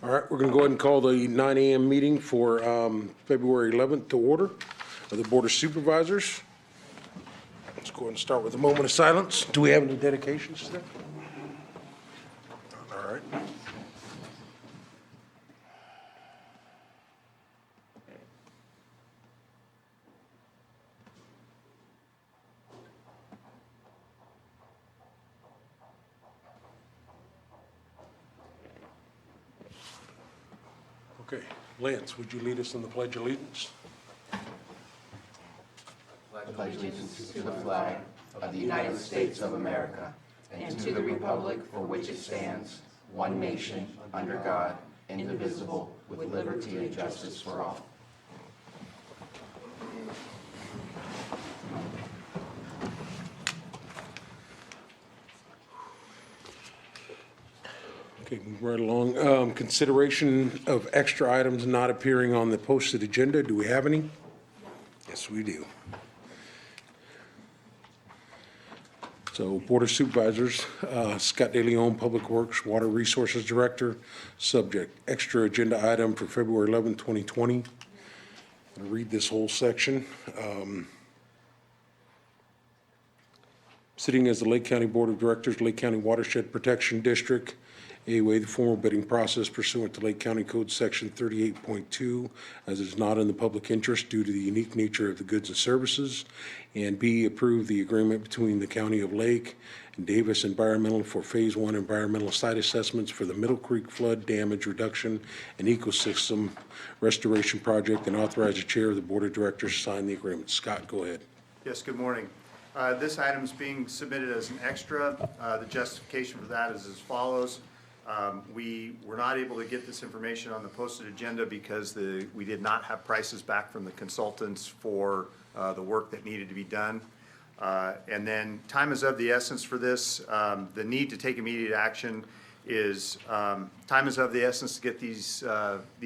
All right, we're going to go ahead and call the 9 a.m. meeting for February 11th to order of the Board of Supervisors. Let's go ahead and start with a moment of silence. Do we have any dedications today? All right. Okay, Lance, would you lead us in the Pledge of Allegiance? I pledge allegiance to the flag of the United States of America and to the republic for which it stands, one nation, under God, indivisible, with liberty and justice for all. Okay, move right along. Consideration of extra items not appearing on the posted agenda. Do we have any? Yes, we do. So Board of Supervisors, Scott DeLeon, Public Works, Water Resources Director. Subject, extra agenda item for February 11, 2020. I'll read this whole section. Sitting as the Lake County Board of Directors, Lake County Watershed Protection District, A-Way, the formal bidding process pursuant to Lake County Code Section 38.2, as it is not in the public interest due to the unique nature of the goods and services. And B, approve the agreement between the County of Lake and Davis Environmental for Phase 1 environmental site assessments for the Middle Creek Flood Damage Reduction and Ecosystem Restoration Project, and authorize the Chair of the Board of Directors to sign the agreement. Scott, go ahead. Yes, good morning. This item is being submitted as an extra. The justification for that is as follows. We were not able to get this information on the posted agenda because we did not have prices back from the consultants for the work that needed to be done. And then time is of the essence for this. The need to take immediate action is time is of the essence to get these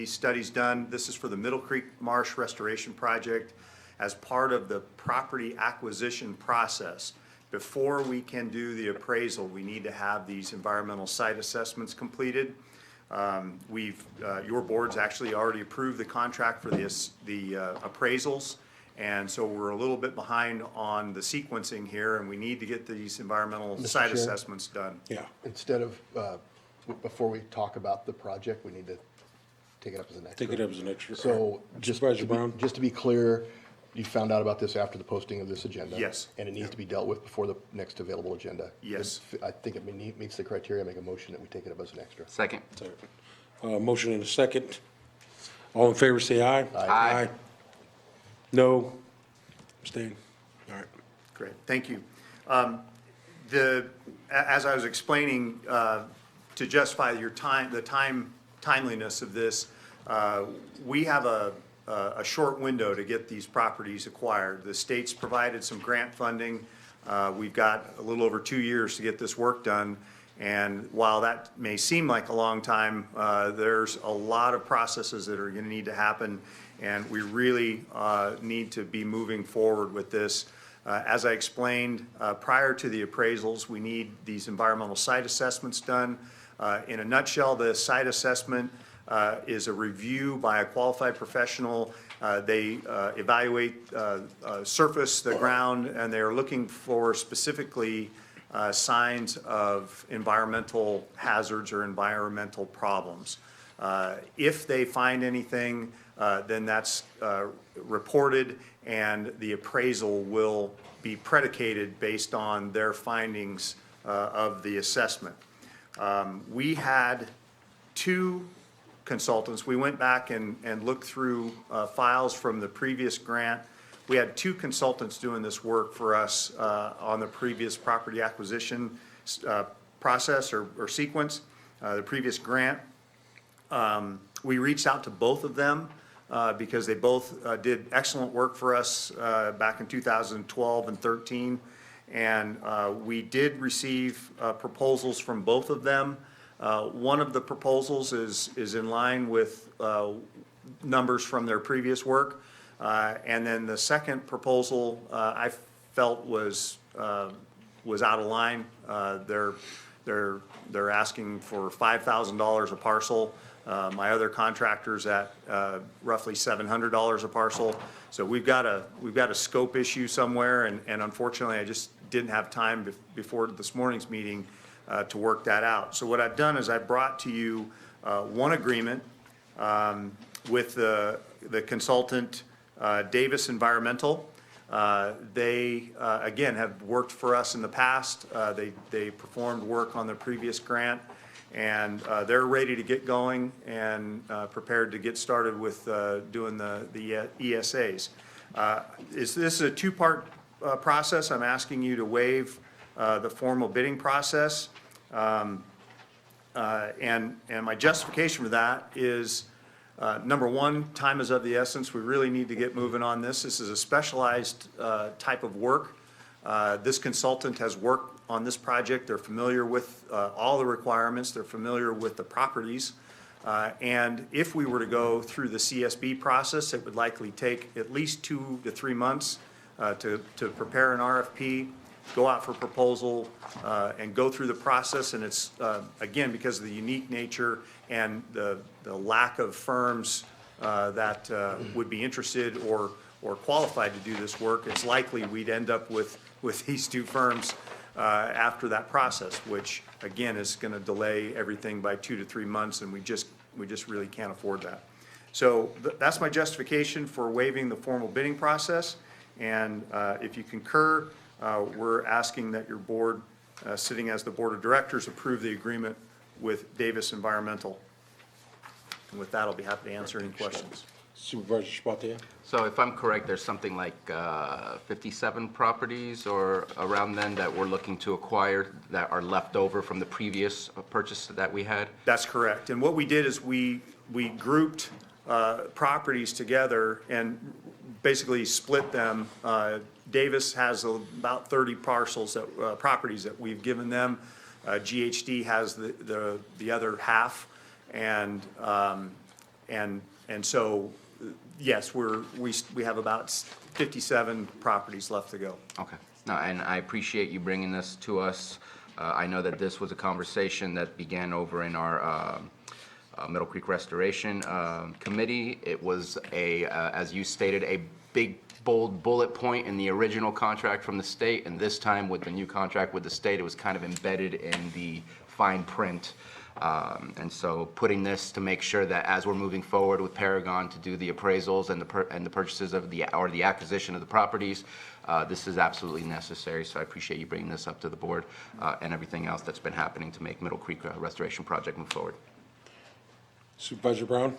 studies done. This is for the Middle Creek Marsh Restoration Project as part of the property acquisition process. Before we can do the appraisal, we need to have these environmental site assessments completed. Your board's actually already approved the contract for the appraisals, and so we're a little bit behind on the sequencing here, and we need to get these environmental site assessments done. Yeah. Instead of, before we talk about the project, we need to take it up as an extra. Take it up as an extra. So Supervisor Brown? just to be clear, you found out about this after the posting of this agenda? Yes. And it needs to be dealt with before the next available agenda? Yes. I think it meets the criteria. I make a motion that we take it up as an extra. Second. Motion and a second. All in favor, say aye. Aye. No? Abstain? All right. Great, thank you. As I was explaining, to justify the timeliness of this, we have a short window to get these properties acquired. The state's provided some grant funding. We've got a little over 2 years to get this work done. And while that may seem like a long time, there's a lot of processes that are going to need to happen. And we really need to be moving forward with this. As I explained, prior to the appraisals, we need these environmental site assessments done. In a nutshell, the site assessment is a review by a qualified professional. They evaluate surface, the ground, and they're looking for specifically signs of environmental hazards or environmental problems. If they find anything, then that's reported, and the appraisal will be predicated based on their findings of the assessment. We had 2 consultants. We went back and looked through files from the previous grant. We had 2 consultants doing this work for us on the previous property acquisition process or sequence, the previous grant. We reached out to both of them because they both did excellent work for us back in 2012 and 13. And we did receive proposals from both of them. One of the proposals is in line with numbers from their previous work. And then the second proposal I felt was out of line. They're asking for $5,000 a parcel. My other contractor's at roughly $700 a parcel. So we've got a scope issue somewhere, and unfortunately, I just didn't have time before this morning's meeting to work that out. So what I've done is I brought to you one agreement with the consultant Davis Environmental. They, again, have worked for us in the past. They performed work on their previous grant, and they're ready to get going and prepared to get started with doing the ESAs. This is a two-part process. I'm asking you to waive the formal bidding process. And my justification for that is, number one, time is of the essence. We really need to get moving on this. This is a specialized type of work. This consultant has worked on this project. They're familiar with all the requirements. They're familiar with the properties. And if we were to go through the CSB process, it would likely take at least 2 to 3 months to prepare an RFP, go out for proposal, and go through the process. And it's, again, because of the unique nature and the lack of firms that would be interested or qualified to do this work, it's likely we'd end up with these two firms after that process, which, again, is going to delay everything by 2 to 3 months, and we just really can't afford that. So that's my justification for waiving the formal bidding process. And if you concur, we're asking that your board, sitting as the board of directors, approve the agreement with Davis Environmental. And with that, I'll be happy to answer any questions. Supervisor Spatier? So if I'm correct, there's something like 57 properties or around then that we're looking to acquire that are left over from the previous purchase that we had? That's correct. And what we did is we grouped properties together and basically split them. Davis has about 30 parcels, properties that we've given them. GHD has the other half. And so, yes, we have about 57 properties left to go. Okay. No, and I appreciate you bringing this to us. I know that this was a conversation that began over in our Middle Creek Restoration Committee. It was as you stated, a big, bold bullet point in the original contract from the state, and this time with the new contract with the state, it was kind of embedded in the fine print. And so putting this to make sure that as we're moving forward with Paragon to do the appraisals and the purchases of the acquisition of the properties, this is absolutely necessary. So I appreciate you bringing this up to the board and everything else that's been happening to make Middle Creek Restoration Project move forward. Supervisor Brown?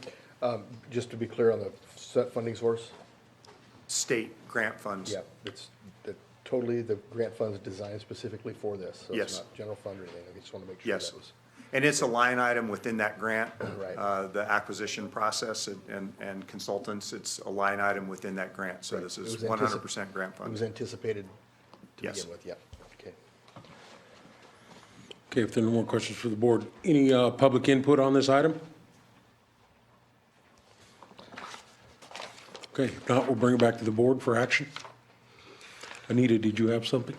Just to be clear on the set funding source? State grant funds. Yeah, it's totally the grant funds designed specifically for this. So Yes. it's not general fund or anything. I just want to make sure Yes. that was. And it's a line item within that grant. Right. The acquisition process and consultants, it's a line item within that grant. So this is It was 100% grant It was funded. anticipated to Yes. begin with, yeah. Okay. Okay, if there are no more questions for the board, any public input on this item? Okay, if not, we'll bring it back to the board for action. Anita, did you have something?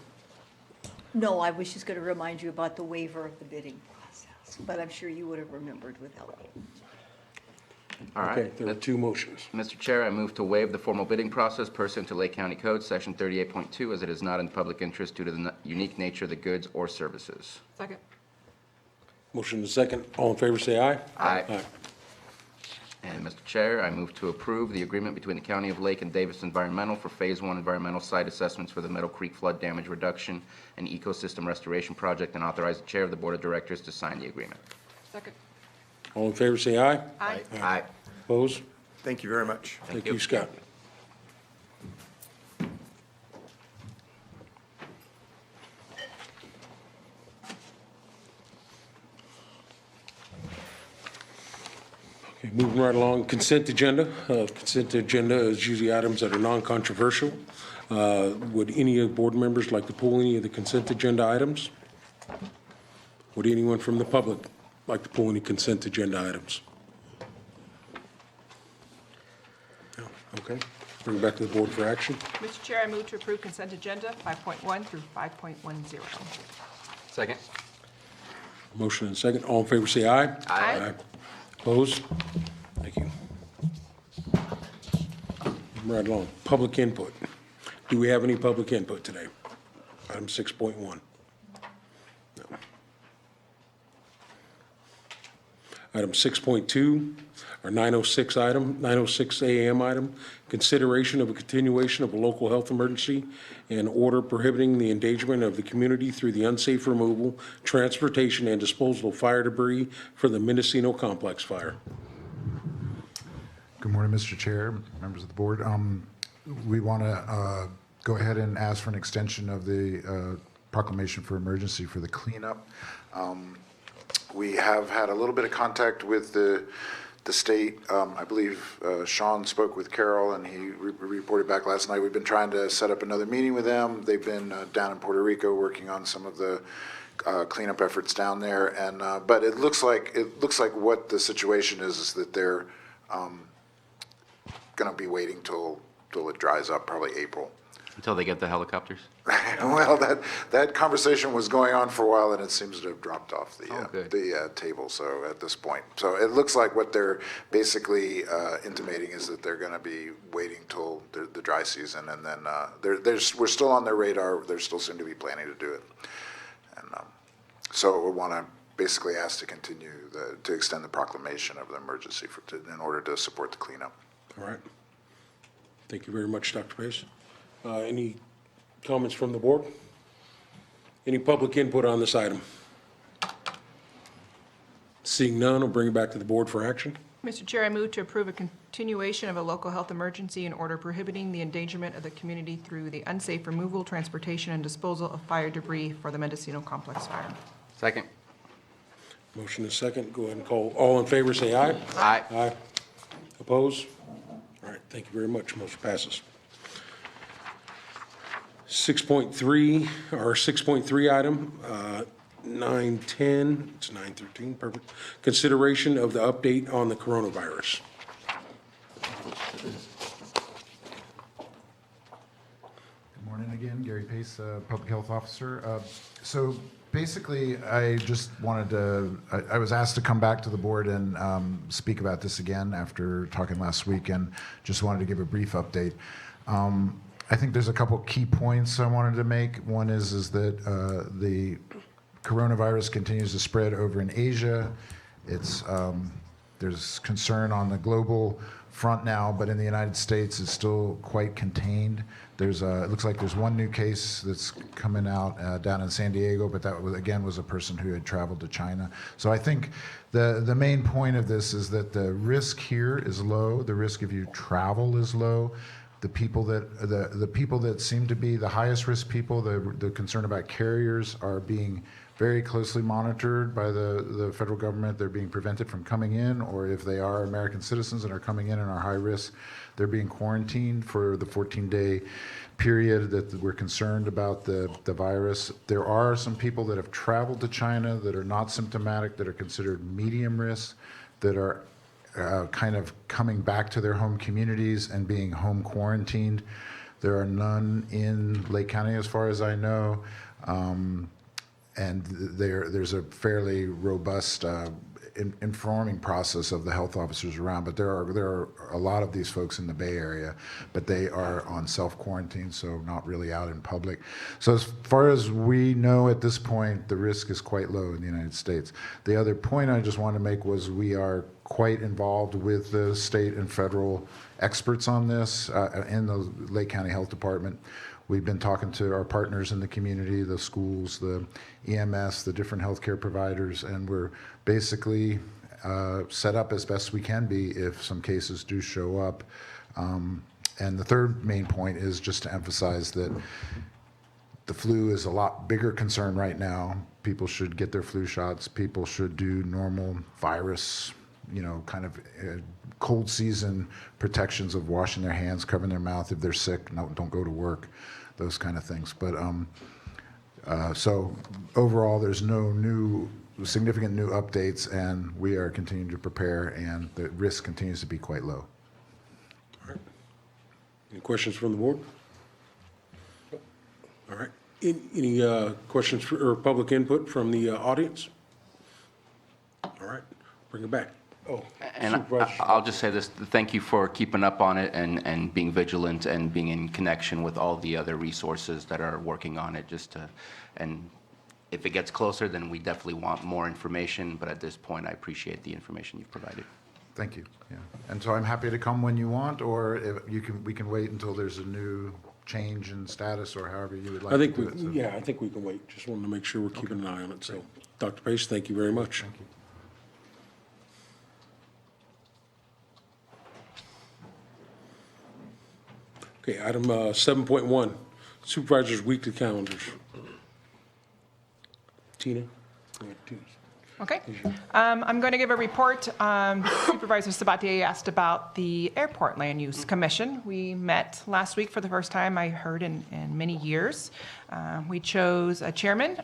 No, I was just going to remind you about the waiver of the bidding process, but I'm sure you would have remembered without me. All right. Okay, there are two motions. Mr. Chair, I move to waive the formal bidding process pursuant to Lake County Code, Section 38.2, as it is not in public interest due to the unique nature of the goods or services. Second. Motion and second. All in favor, say aye. Aye. And Mr. Chair, I move to approve the agreement between the County of Lake and Davis Environmental for Phase 1 environmental site assessments for the Middle Creek Flood Damage Reduction and Ecosystem Restoration Project, and authorize the Chair of the Board of Directors to sign the agreement. Second. All in favor, say aye. Aye. Aye. Opposed? Thank you very much. Thank you, Scott. Okay, moving right along, consent agenda. Consent agenda is usually items that are non-controversial. Would any board members like to pull any of the consent agenda items? Would anyone from the public like to pull any consent agenda items? No? Okay, bring it back to the board for action. Mr. Chair, I move to approve consent agenda 5.1 through 5.10. Second. Motion and second. All in favor, say aye. Aye. Opposed? Thank you. Right along. Public input. Do we have any public input today? Item 6.1. No. Item 6.2, our 9:06 item, 9:06 a.m. item, consideration of a continuation of a local health emergency and order prohibiting the endangerment of the community through the unsafe removal, transportation, and disposal of fire debris for the Mendocino Complex fire. Good morning, Mr. Chair, members of the board. We want to go ahead and ask for an extension of the proclamation for emergency for the cleanup. We have had a little bit of contact with the state. I believe Sean spoke with Carol, and he reported back last night. We've been trying to set up another meeting with them. They've been down in Puerto Rico working on some of the cleanup efforts down there. And but it looks like what the situation is that they're going to be waiting till it dries up, probably April. Until they get the helicopters? Well, that conversation was going on for a while, and it seems to have dropped off good. the table. So at this point, so it looks like what they're basically intimating is that they're going to be waiting till the dry season, and then we're still on their radar. They still seem to be planning to do it, and so we want to basically ask to continue to extend the proclamation of the emergency in order to support the cleanup. All right. Thank you very much, Dr. Pace. Any comments from the board? Any public input on this item? Seeing none, I'll bring it back to the board for action. Mr. Chair, I move to approve a continuation of a local health emergency and order prohibiting the endangerment of the community through the unsafe removal, transportation, and disposal of fire debris for the Mendocino Complex fire. Second. Motion is second. Go ahead and call. All in favor, say aye. Aye. Aye. Oppose? All right, thank you very much. Motion passes. 6.3, our 6.3 item, 9:10, it's 9:13, perfect. Consideration of the update on the coronavirus. Good morning again, Gary Pace, Public Health Officer. So basically, I just wanted to, I was asked to come back to the board and speak about this again after talking last week, and just wanted to give a brief update. I think there's a couple key points I wanted to make. One is that the coronavirus continues to spread over in Asia. There's concern on the global front now, but in the United States, it's still quite contained. It looks like there's one new case that's coming out down in San Diego, but that was a person who had traveled to China. So I think the main point of this is that the risk here is low. The risk if you travel is low. The people that seem to be the highest risk people, the concern about carriers, are being very closely monitored by the federal government. They're being prevented from coming in, or if they are American citizens and are coming in and are high risk, they're being quarantined for the 14-day period that we're concerned about the virus. There are some people that have traveled to China that are not symptomatic, that are considered medium risk, that are kind of coming back to their home communities and being home quarantined. There are none in Lake County as far as I know. And there's a fairly robust informing process of the health officers around, but there are a lot of these folks in the Bay Area, but they are on self-quarantine, so not really out in public. So as far as we know at this point, the risk is quite low in the United States. The other point I just wanted to make was we are quite involved with the state and federal experts on this in the Lake County Health Department. We've been talking to our partners in the community, the schools, the EMS, the different healthcare providers, and we're basically set up as best we can be if some cases do show up. And the third main point is just to emphasize that the flu is a lot bigger concern right now. People should get their flu shots. People should do normal virus, kind of cold season protections of washing their hands, covering their mouth if they're sick. Don't go to work, those kind of things. But so overall, there's no significant new updates, and we are continuing to prepare, and the risk continues to be quite low. All right. Any questions from the board? All right. Any questions or public input from the audience? All right. Bring it back. Oh, And Supervisor. I'll just say this, thank you for keeping up on it and being vigilant and being in connection with all the other resources that are working on it, and if it gets closer, then we definitely want more information, but at this point, I appreciate the information you've provided. Thank you, yeah. And so I'm happy to come when you want, or if we can wait until there's a new change in status, or however you would like I to think do it. So- yeah, I think we can wait. Just wanted to make sure we're keeping an eye on it. So, Dr. Pace, thank you very much. Thank you. Okay, item 7.1, Supervisors' Weekly Calendars. Tina? Go ahead, Tina. Okay. I'm going to give a report. Supervisor Sabatier asked about the Airport Land Use Commission. We met last week for the first time, I heard, in many years. We chose a chairman,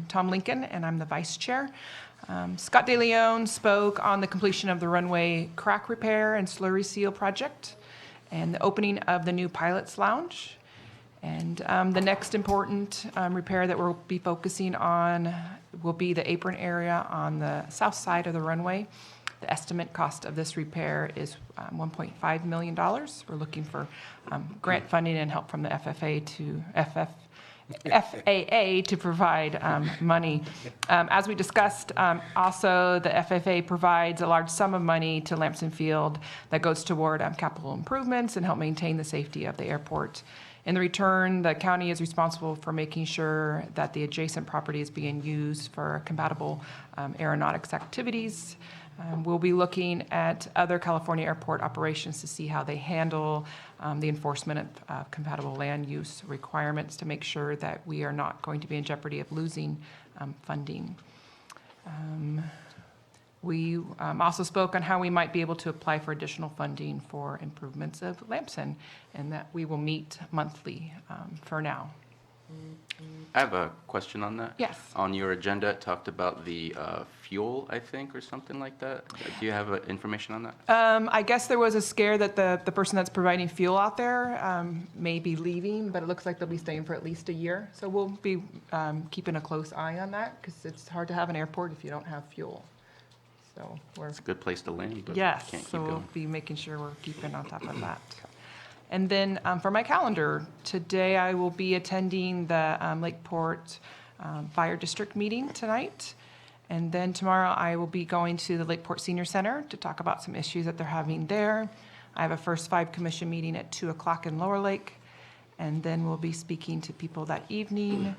Tom Lincoln, and I'm the vice chair. Scott DeLeon spoke on the completion of the runway crack repair and slurry seal project and the opening of the new Pilot's Lounge. And the next important repair that we'll be focusing on will be the apron area on the south side of the runway. The estimate cost of this repair is $1.5 million. We're looking for grant funding and help from the FAA to provide money. As we discussed, also the FFA provides a large sum of money to Lamson Field that goes toward capital improvements and help maintain the safety of the airport. In the return, the county is responsible for making sure that the adjacent property is being used for compatible aeronautics activities. We'll be looking at other California airport operations to see how they handle the enforcement of compatible land use requirements to make sure that we are not going to be in jeopardy of losing funding. We also spoke on how we might be able to apply for additional funding for improvements of Lamson, and that we will meet monthly for now. I have a question on that. Yes. On your agenda, it talked about the fuel, I think, or something like that. Do you have information on that? I guess there was a scare that the person that's providing fuel out there may be leaving, but it looks like they'll be staying for at least a year. So we'll be keeping a close eye on that, because it's hard to have an airport if you don't have fuel. So we're, It's a good place to land, but yes, can't keep so we'll going. be making sure we're keeping on top of that. And then for my calendar, today I will be attending the Lakeport Fire District meeting tonight. And then tomorrow I will be going to the Lakeport Senior Center to talk about some issues that they're having there. I have a First Five Commission meeting at 2 o'clock in Lower Lake. And then we'll be speaking to people that evening.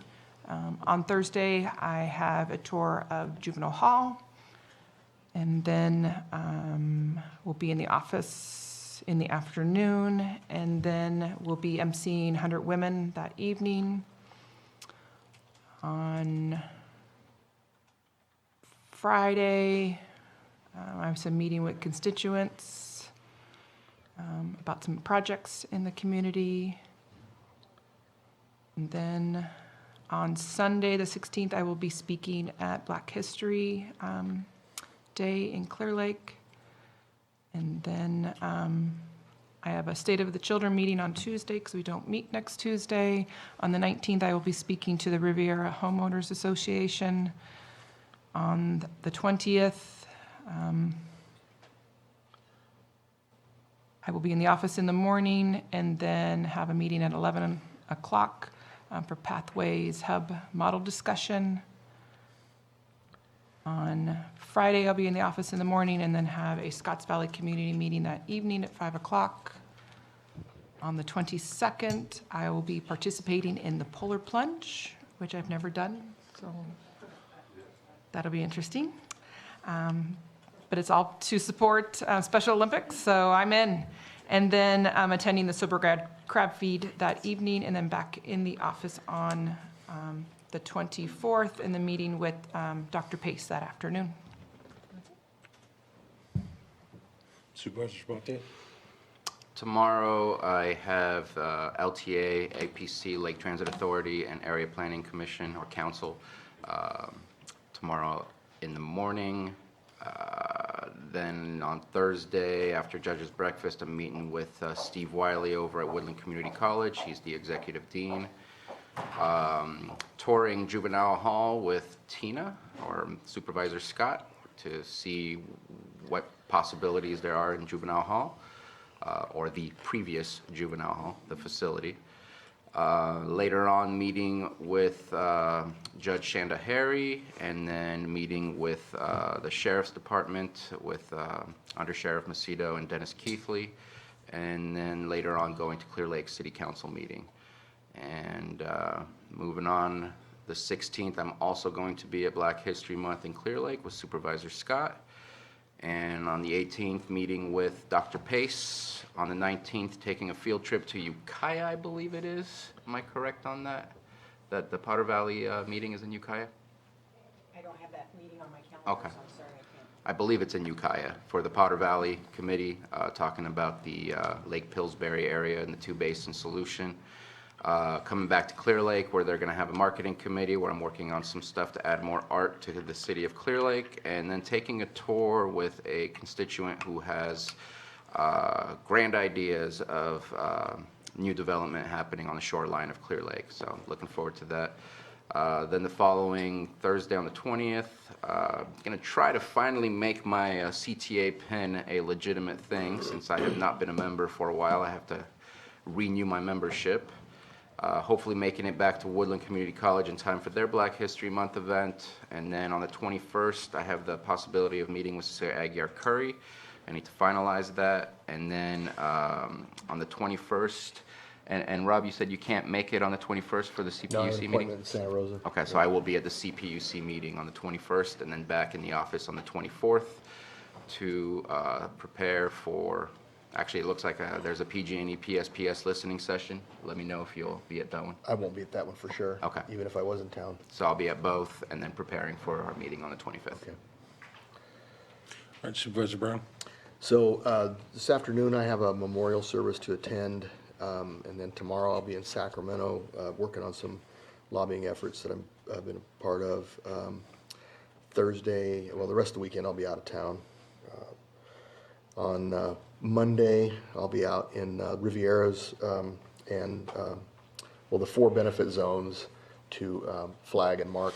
On Thursday, I have a tour of Juvenile Hall. And then we'll be in the office in the afternoon, and then we'll be emceeing 100 Women that evening. On Friday, I have some meeting with constituents about some projects in the community. And then on Sunday, the 16th, I will be speaking at Black History Day in Clear Lake. And then I have a State of the Children meeting on Tuesday, because we don't meet next Tuesday. On the 19th, I will be speaking to the Riviera Homeowners Association. On the 20th, I will be in the office in the morning, and then have a meeting at 11 o'clock for Pathways Hub model discussion. On Friday, I'll be in the office in the morning, and then have a Scotts Valley community meeting that evening at 5 o'clock. On the 22nd, I will be participating in the Polar Plunge, which I've never done, so that'll be interesting. But it's all to support Special Olympics, so I'm in. And then I'm attending the Sober Crab Feed that evening, and then back in the office on the 24th, in the meeting with Dr. Pace that afternoon. Supervisor Sabatier? Tomorrow, I have LTA, APC, Lake Transit Authority, and Area Planning Commission or Council tomorrow in the morning. Then on Thursday, after Judge's Breakfast, I'm meeting with Steve Wiley over at Woodland Community College. He's the executive dean. Touring Juvenile Hall with Tina or Supervisor Scott to see what possibilities there are in juvenile hall, or the previous juvenile hall, the facility. Later on, meeting with Judge Shanda Harry, and then meeting with the Sheriff's Department, with Under Sheriff Macedo and Dennis Keithley, and then later on going to Clear Lake City Council meeting. And moving on, the 16th, I'm also going to be at Black History Month in Clear Lake with Supervisor Scott. And on the 18th, meeting with Dr. Pace. On the 19th, taking a field trip to Ukiah, I believe it is. Am I correct on that? That the Potter Valley meeting is in Ukiah? I don't have that meeting on my calendar, Okay. so I'm sorry, I can't. I believe it's in Ukiah for the Potter Valley Committee, talking about the Lake Pillsbury area and the two-basin solution. Coming back to Clear Lake, where they're going to have a marketing committee, where I'm working on some stuff to add more art to the city of Clear Lake, and then taking a tour with a constituent who has grand ideas of new development happening on the shoreline of Clear Lake. So looking forward to that. Then the following Thursday on the 20th, going to try to finally make my CTA pin a legitimate thing, since I have not been a member for a while. I have to renew my membership. Hopefully making it back to Woodland Community College in time for their Black History Month event. And then on the 21st, I have the possibility of meeting with Sarah Aguiar Curry. I need to finalize that. And then on the 21st, and Rob, you said you can't make it on the 21st for the No, I have CPUC an meeting? appointment in Santa Rosa. Okay, so I will be at the CPUC meeting on the 21st, and then back in the office on the 24th to prepare for, actually, it looks like there's a PG&E PSPS listening session. Let me know if you'll be at that one. I won't be at that one for sure. Okay. Even if I was in town. So I'll be at both, and then preparing for our meeting on the 25th. Okay. All right, Supervisor Brown? So this afternoon, I have a memorial service to attend, and then tomorrow I'll be in Sacramento working on some lobbying efforts that I've been a part of. Thursday, well, the rest of the weekend I'll be out of town. On Monday, I'll be out in Rivieras and, well, the 4 benefit zones to flag and mark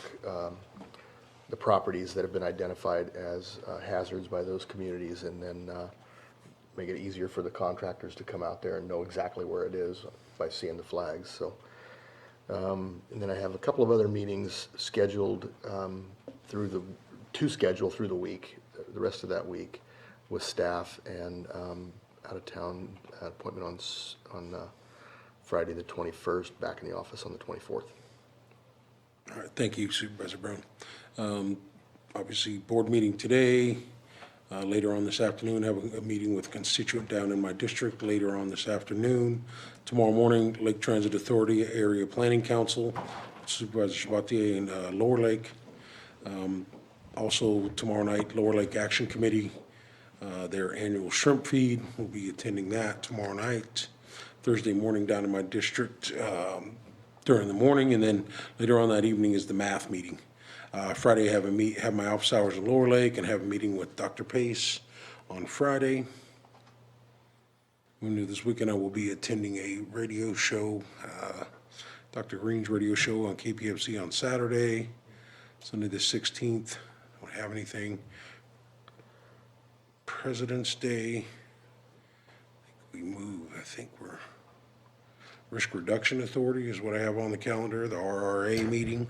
the properties that have been identified as hazards by those communities, and then make it easier for the contractors to come out there and know exactly where it is by seeing the flags. So, and then I have a couple of other meetings scheduled through the week, the rest of that week, with staff, and out of town appointment on Friday the 21st, back in the office on the 24th. All right, thank you, Supervisor Brown. Obviously, board meeting today. Later on this afternoon, have a meeting with a constituent down in my district later on this afternoon. Tomorrow morning, Lake Transit Authority Area Planning Council, Supervisor Sabatier in Lower Lake. Also, tomorrow night, Lower Lake Action Committee, their annual shrimp feed. We'll be attending that tomorrow night. Thursday morning down in my district during the morning, and then later on that evening is the math meeting. Friday, have my office hours in Lower Lake, and have a meeting with Dr. Pace on Friday. This weekend I will be attending a radio show, Dr. Green's radio show on KPFC on Saturday. Sunday the 16th, I don't have anything. President's Day, I think we're, Risk Reduction Authority is what I have on the calendar, the RRA meeting.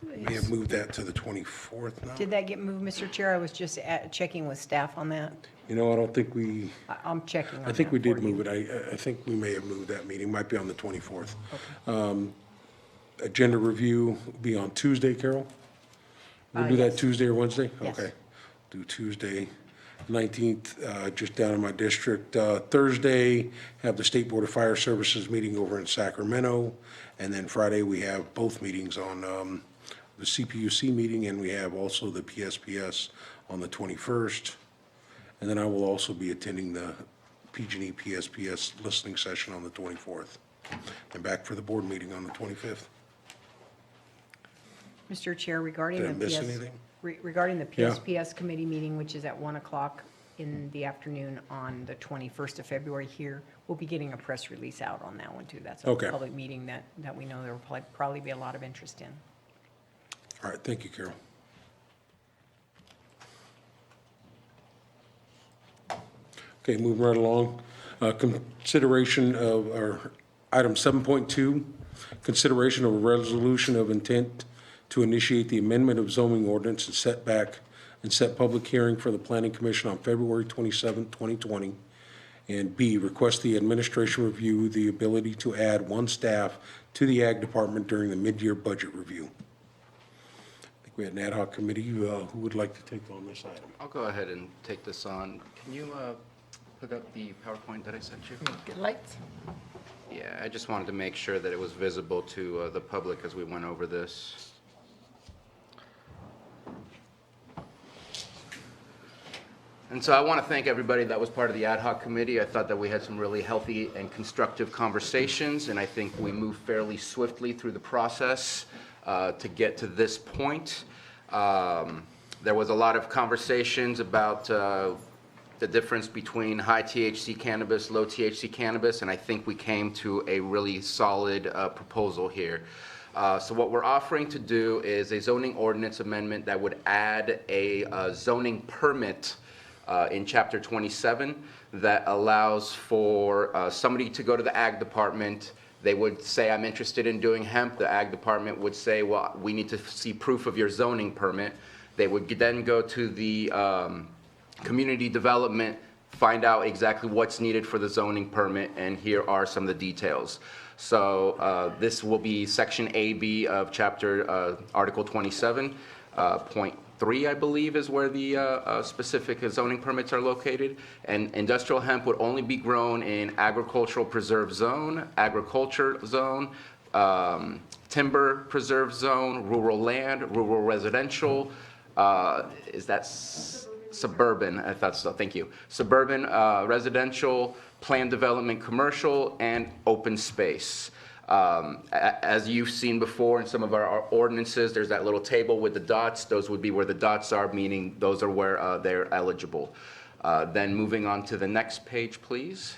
May have moved that to the 24th now. Did that get moved, Mr. Chair? I was just checking with staff on that. You know, I don't think we, I'm checking on that. I think we did for you. move it. I think we may have moved that meeting, might be on the 24th. Agenda review will be on Tuesday, Carol? We'll do that Yes. Tuesday or Wednesday? Yes. Okay. Do Tuesday, 19th, just down in my district. Thursday, have the State Board of Fire Services meeting over in Sacramento. And then Friday, we have both meetings on the CPUC meeting, and we have also the PSPS on the 21st. And then I will also be attending the PG&E PSPS listening session on the 24th. And back for the board meeting on the 25th. Mr. Chair, regarding Did I the miss PS anything? regarding the Yeah. PSPS committee meeting, which is at 1 o'clock in the afternoon on the 21st of February here, we'll be getting a press release out on that one too. That's a Okay. public meeting that we know there will probably be a lot of interest in. All right, thank you, Carol. Okay, moving right along. Consideration of, or item 7.2, consideration of a resolution of intent to initiate the amendment of zoning ordinance and set public hearing for the Planning Commission on February 27, 2020. And B, request the administration review the ability to add one staff to the Ag Department during the mid-year budget review. I think we had an ad hoc committee. Who would like to take on this item? I'll go ahead and take this on. Can you put up the PowerPoint that I sent you? Get lights. Yeah, I just wanted to make sure that it was visible to the public as we went over this. And so I want to thank everybody that was part of the ad hoc committee. I thought that we had some really healthy and constructive conversations, and I think we moved fairly swiftly through the process to get to this point. There was a lot of conversations about the difference between high THC cannabis, low THC cannabis, and I think we came to a really solid proposal here. So what we're offering to do is a zoning ordinance amendment that would add a zoning permit in Chapter 27 that allows for somebody to go to the Ag Department. They would say, I'm interested in doing hemp. The Ag Department would say, well, we need to see proof of your zoning permit. They would then go to the community development, find out exactly what's needed for the zoning permit, and here are some of the details. So this will be Section AB of Chapter Article 27, point 3, I believe, is where the specific zoning permits are located. And industrial hemp would only be grown in agricultural preserve zone, agriculture zone, timber preserve zone, rural land, rural residential. Is that suburban? I thought so, thank you. Suburban, residential, planned development, commercial, and open space. As you've seen before in some of our ordinances, there's that little table with the dots. Those would be where the dots are, meaning those are where they're eligible. Then moving on to the next page, please.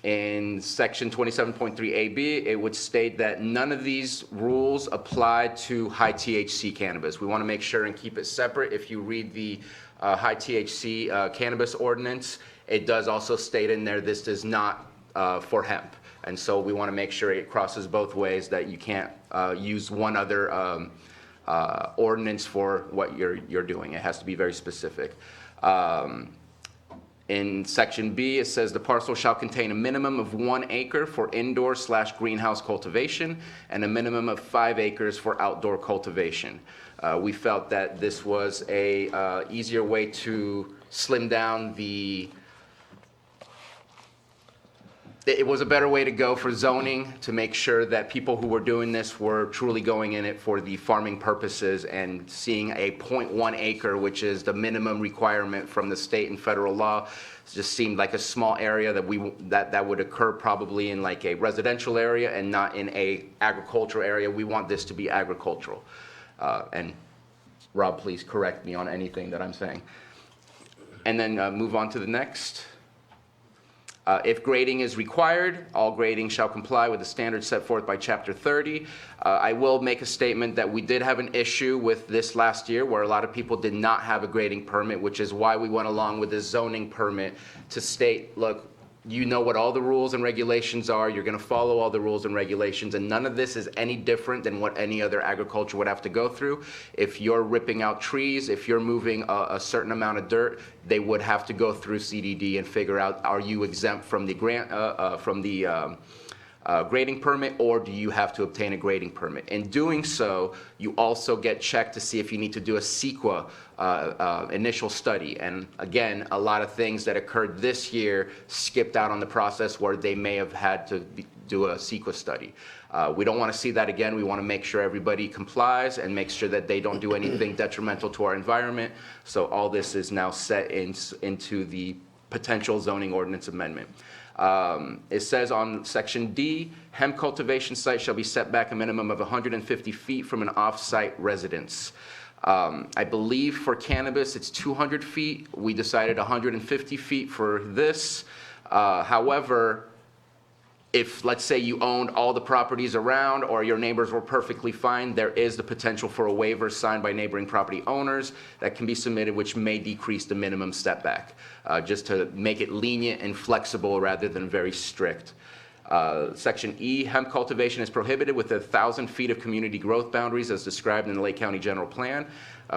In section 27.3AB, it would state that none of these rules apply to high THC cannabis. We want to make sure and keep it separate. If you read the high THC cannabis ordinance, it does also state in there this is not for hemp. And so we want to make sure it crosses both ways, that you can't use one other ordinance for what you're doing. It has to be very specific. In section B, it says the parcel shall contain a minimum of 1 acre for indoor/greenhouse cultivation and a minimum of 5 acres for outdoor cultivation. We felt that this was a easier way to slim down it was a better way to go for zoning, to make sure that people who were doing this were truly going in it for the farming purposes, and seeing a 0.1 acre, which is the minimum requirement from the state and federal law, just seemed like a small area that would occur probably in like a residential area and not in a agricultural area. We want this to be agricultural. And Rob, please correct me on anything that I'm saying. And then move on to the next. If grading is required, all grading shall comply with the standards set forth by Chapter 30. I will make a statement that we did have an issue with this last year where a lot of people did not have a grading permit, which is why we went along with this zoning permit to state, look, you know what all the rules and regulations are, you're going to follow all the rules and regulations, and none of this is any different than what any other agriculture would have to go through. If you're ripping out trees, if you're moving a certain amount of dirt, they would have to go through CDD and figure out, are you exempt from the grading permit, or do you have to obtain a grading permit? In doing so, you also get checked to see if you need to do a CEQA initial study. And again, a lot of things that occurred this year skipped out on the process where they may have had to do a CEQA study. We don't want to see that again. We want to make sure everybody complies and make sure that they don't do anything detrimental to our environment. So all this is now set into the potential zoning ordinance amendment. It says on Section D, hemp cultivation site shall be set back a minimum of 150 feet from an off-site residence. I believe for cannabis, it's 200 feet. We decided 150 feet for this. However, If, let's say, you owned all the properties around or your neighbors were perfectly fine, there is the potential for a waiver signed by neighboring property owners that can be submitted, which may decrease the minimum setback, just to make it lenient and flexible rather than very strict. Section E, hemp cultivation is prohibited with 1,000 feet of community growth boundaries as described in the Lake County General Plan.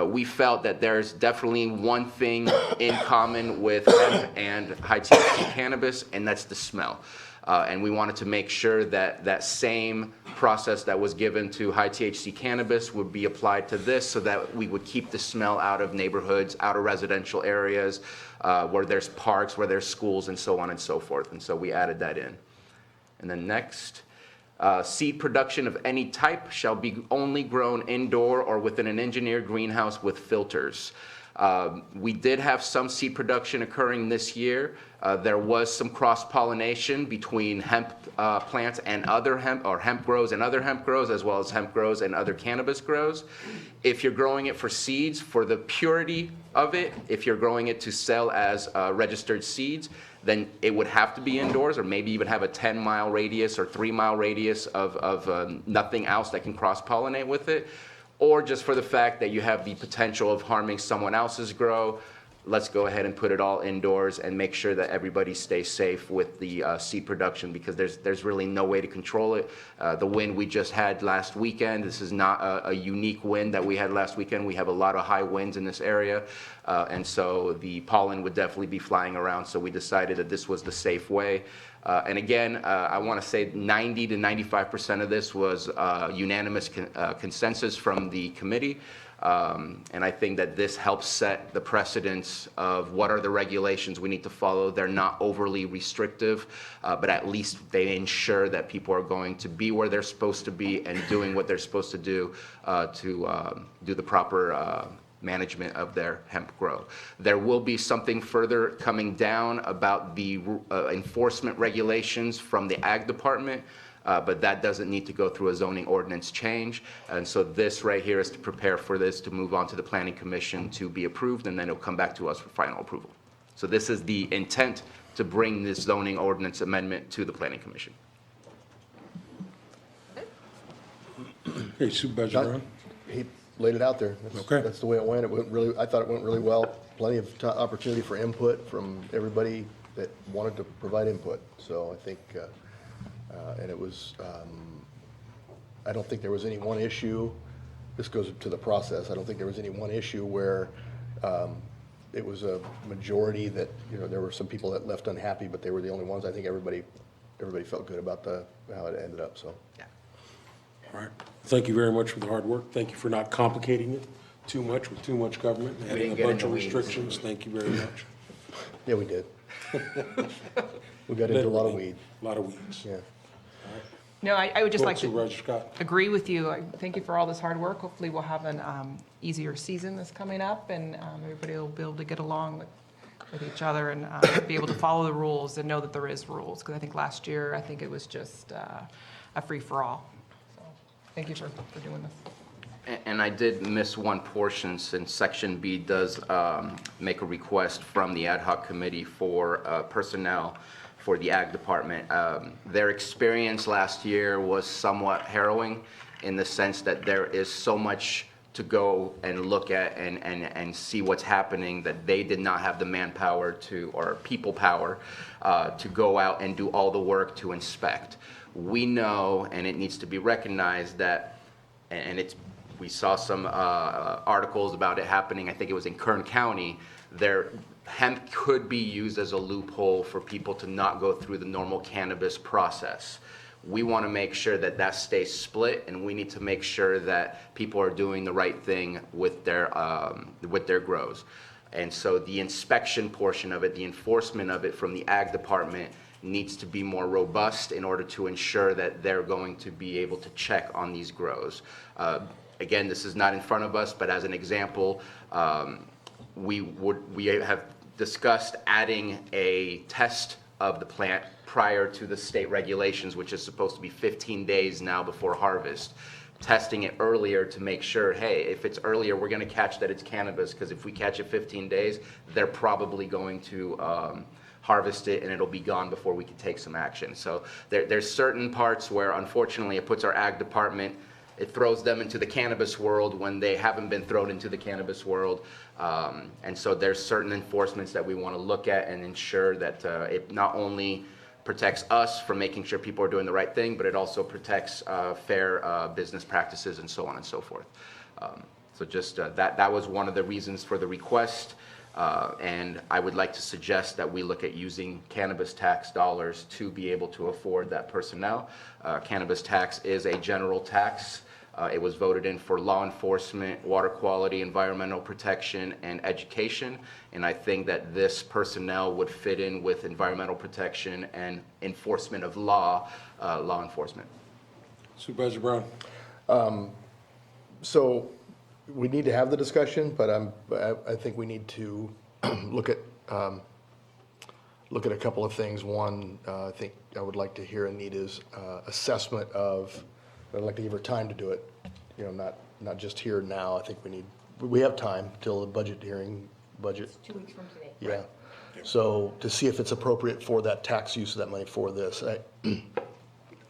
We felt that there's definitely one thing in common with hemp and high THC cannabis, and that's the smell. And we wanted to make sure that that same process that was given to high THC cannabis would be applied to this, so that we would keep the smell out of neighborhoods, out of residential areas, where there's parks, where there's schools, and so on and so forth. And so we added that in. And then next, seed production of any type shall be only grown indoor or within an engineered greenhouse with filters. We did have some seed production occurring this year. There was some cross-pollination between hemp plants and other hemp, or hemp grows and other hemp grows, as well as hemp grows and other cannabis grows. If you're growing it for seeds, for the purity of it, if you're growing it to sell as registered seeds, then it would have to be indoors, or maybe even have a 10-mile radius or 3-mile radius of nothing else that can cross-pollinate with it. Or just for the fact that you have the potential of harming someone else's grow, let's go ahead and put it all indoors and make sure that everybody stays safe with the seed production, because there's really no way to control it. The wind we just had last weekend, this is not a unique wind that we had last weekend. We have a lot of high winds in this area, and so the pollen would definitely be flying around, so we decided that this was the safe way. And again, I want to say 90 to 95% of this was unanimous consensus from the committee. And I think that this helps set the precedence of what are the regulations we need to follow. They're not overly restrictive, but at least they ensure that people are going to be where they're supposed to be and doing what they're supposed to do do the proper management of their hemp grow. There will be something further coming down about the enforcement regulations from the Ag Department, but that doesn't need to go through a zoning ordinance change. And so this right here is to prepare for this to move on to the Planning Commission to be approved, and then it'll come back to us for final approval. So this is the intent, to bring this zoning ordinance amendment to the Planning Commission. Okay, Supervisor Brown? He laid it out there. Okay. That's the way it went. It went really, I thought it went really well. Plenty of opportunity for input from everybody that wanted to provide input. So I think, and it was, I don't think there was any one issue. This goes to the process. I don't think there was any one issue where it was a majority that, you know, there were some people that left unhappy, but they were the only ones. I think everybody felt good about how it ended up, so. Yeah. All right. Thank you very much for the hard work. Thank you for not complicating it too much with too much government, and adding a didn't get bunch in of the weeds. restrictions. Thank you very much. Yeah, we did. We got into a lot of weed, A lot of weeds. yeah. No, I would just Go like ahead, to Supervisor Scott. agree with you. Thank you for all this hard work. Hopefully, we'll have an easier season that's coming up, and everybody will be able to get along with each other and be able to follow the rules and know that there is rules. Because I think last year, I think it was just a free-for-all. So thank you for doing this. And I did miss one portion, since Section B does make a request from the ad hoc committee for personnel for the Ag Department. Their experience last year was somewhat harrowing, in the sense that there is so much to go and look at and see what's happening, that they did not have the manpower or people power to go out and do all the work to inspect. We know, and it needs to be recognized, that, we saw some articles about it happening, I think it was in Kern County, hemp could be used as a loophole for people to not go through the normal cannabis process. We want to make sure that that stays split, and we need to make sure that people are doing the right thing with their grows. And so the inspection portion of it, the enforcement of it from the Ag Department, needs to be more robust in order to ensure that they're going to be able to check on these grows. Again, this is not in front of us, but as an example, we have discussed adding a test of the plant prior to the state regulations, which is supposed to be 15 days now before harvest. Testing it earlier to make sure, hey, if it's earlier, we're going to catch that it's cannabis, because if we catch it 15 days, they're probably going to harvest it, and it'll be gone before we can take some action. So there's certain parts where unfortunately it puts our ag department, it throws them into the cannabis world when they haven't been thrown into the cannabis world. And so there's certain enforcements that we want to look at and ensure that it not only protects us from making sure people are doing the right thing, but it also protects fair business practices and so on and so forth. So just that was one of the reasons for the request. And I would like to suggest that we look at using cannabis tax dollars to be able to afford that personnel. Cannabis tax is a general tax. It was voted in for law enforcement, water quality, environmental protection, and education. And I think that this personnel would fit in with environmental protection and enforcement of law enforcement. Supervisor Brown? So we need to have the discussion, but I think we need to look at a couple of things. One, I think I would like to hear Anita's assessment of, I'd like to give her time to do it, you know, not just here now. I think we have time till the budget hearing, budget. 2 weeks from today. Yeah. So to see if it's appropriate for that tax use of that money for this.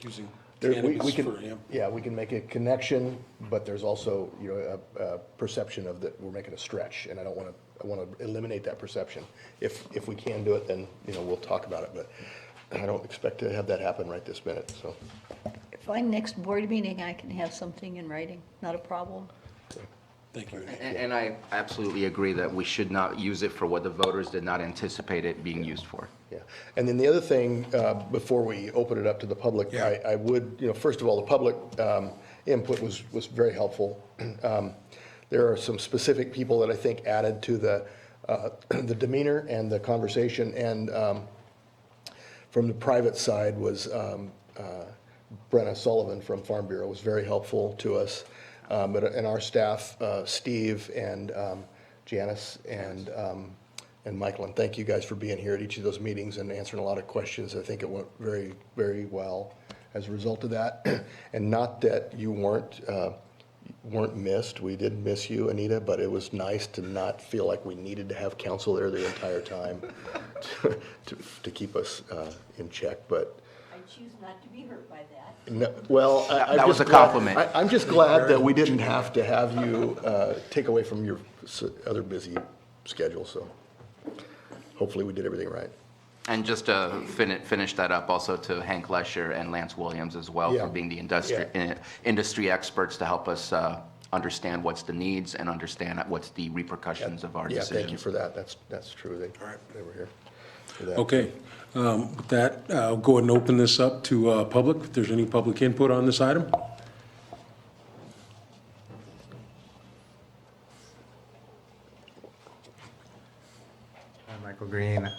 Using We cannabis can, for him. yeah, we can make a connection, but there's also, you know, a perception of that we're making a stretch, and I want to eliminate that perception. If we can do it, then, you know, we'll talk about it, but I don't expect to have that happen right this minute, so. Fine, next board meeting, I can have something in writing, not a problem. Thank you. And I absolutely agree that we should not use it for what the voters did not anticipate it being used for. Yeah, and then the other thing, before we open it up to the public, Yeah. I would, you know, first of all, the public input was very helpful. There are some specific people that I think added to the demeanor and the conversation, and from the private side was Brenna Sullivan from Farm Bureau was very helpful to us. And our staff, Steve and Janice and Michael, and thank you guys for being here at each of those meetings and answering a lot of questions. I think it went very, very well as a result of that. And not that you weren't missed. We did miss you, Anita, but it was nice to not feel like we needed to have council there the entire time to keep us in check. But I choose not to be hurt by that. no, well, I'm That was just a glad- compliment. I'm just glad that we didn't have to have you take away from your other busy schedule, so hopefully we did everything right. And just to finish that up, also to Hank Lesher and Lance Williams as well Yeah. for being the industry experts to help us understand what's the needs and understand what's the repercussions of our Yeah, decisions. thank you for that. That's true. They were here for that. Okay, with that, I'll go ahead and open this up to public, if there's any public input on this item. I'm Michael Green.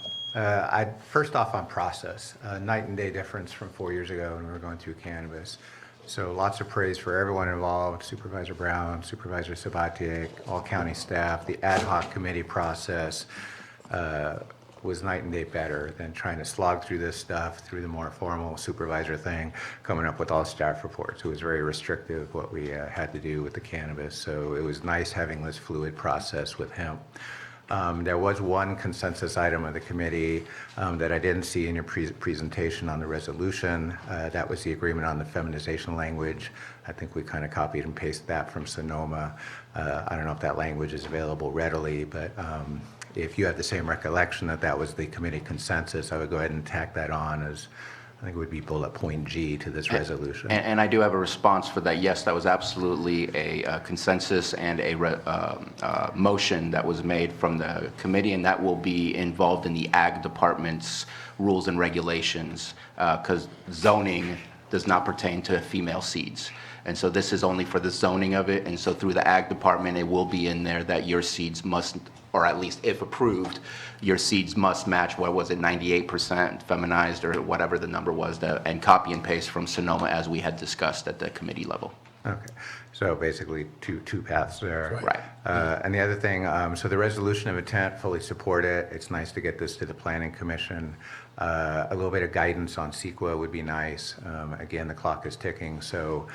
First off on process, night and day difference from 4 years ago when we were going through cannabis. So lots of praise for everyone involved, Supervisor Brown, Supervisor Sabatier, all county staff. The ad hoc committee process was night and day better than trying to slog through this stuff through the more formal supervisor thing, coming up with all staff reports. It was very restrictive what we had to do with the cannabis. So it was nice having this fluid process with hemp. There was one consensus item of the committee that I didn't see in your presentation on the resolution. That was the agreement on the feminization language. I think we kind of copied and pasted that from Sonoma. I don't know if that language is available readily, but if you have the same recollection that that was the committee consensus, I would go ahead and tack that on as, I think it would be bullet point G to this resolution. And I do have a response for that. Yes, that was absolutely a consensus and a motion that was made from the committee, and that will be involved in the Ag Department's rules and regulations, because zoning does not pertain to female seeds. And so this is only for the zoning of it, and so through the Ag Department, it will be in there that your seeds must, or at least if approved, your seeds must match, what was it, 98% feminized, or whatever the number was, and copy and paste from Sonoma as we had discussed at the committee level. Okay, so basically two paths there. Right. And the other thing, so the resolution of intent, fully support it. It's nice to get this to the Planning Commission. A little bit of guidance on CEQA would be nice. Again, the clock is ticking, so